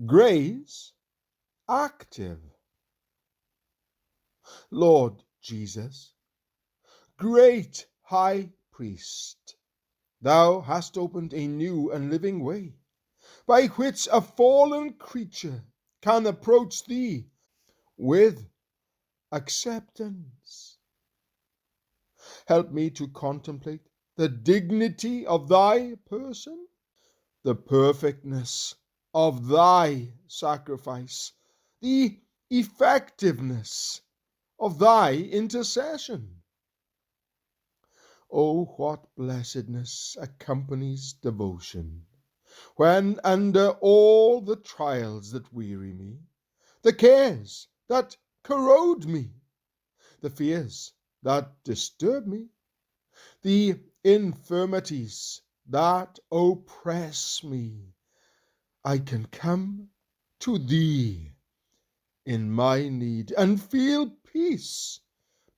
Grace active. Lord Jesus, great High Priest, thou hast opened a new and living way, by which a fallen creature can approach thee with acceptance. Help me to contemplate the dignity of thy person, the perfectness of thy sacrifice, the effectiveness of thy intercession. Oh, what blessedness accompanies devotion, when under all the trials that weary me, the cares that corrode me, the fears that disturb me, the infirmities that oppress me, I can come to thee in my need and feel peace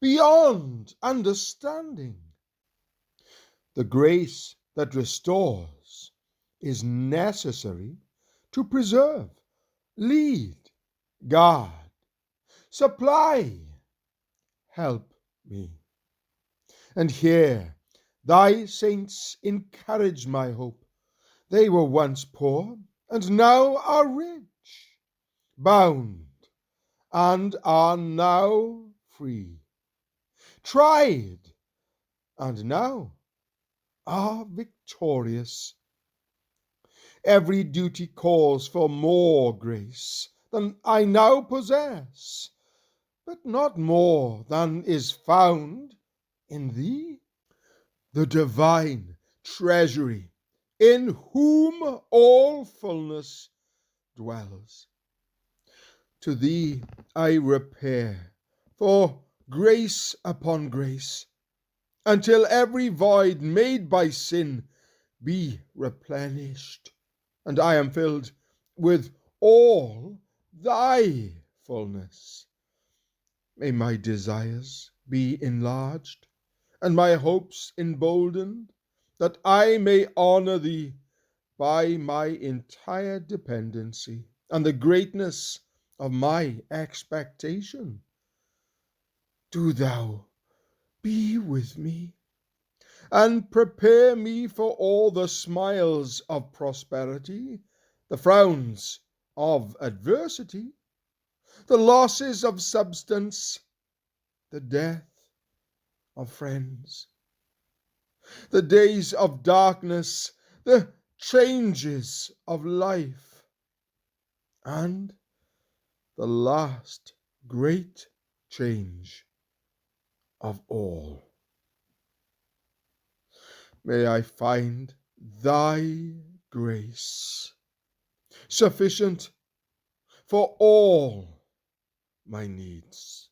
beyond understanding. The grace that restores is necessary to preserve, lead, guard, supply, help me. And here thy saints encourage my hope. They were once poor, and now are rich, bound, and are now free, tried, and now are victorious. Every duty calls for more grace than I now possess, but not more than is found in thee, the divine treasury, in whom all fullness dwells. To thee I repair for grace upon grace, until every void made by sin be replenished, and I am filled with all thy fullness. May my desires be enlarged, and my hopes emboldened, that I may honor thee by my entire dependency and the greatness of my expectation. Do thou be with me, and prepare me for all the smiles of prosperity, the frowns of adversity, the losses of substance, the death of friends, the days of darkness, the changes of life, and the last great change of all. May I find thy grace sufficient for all my needs.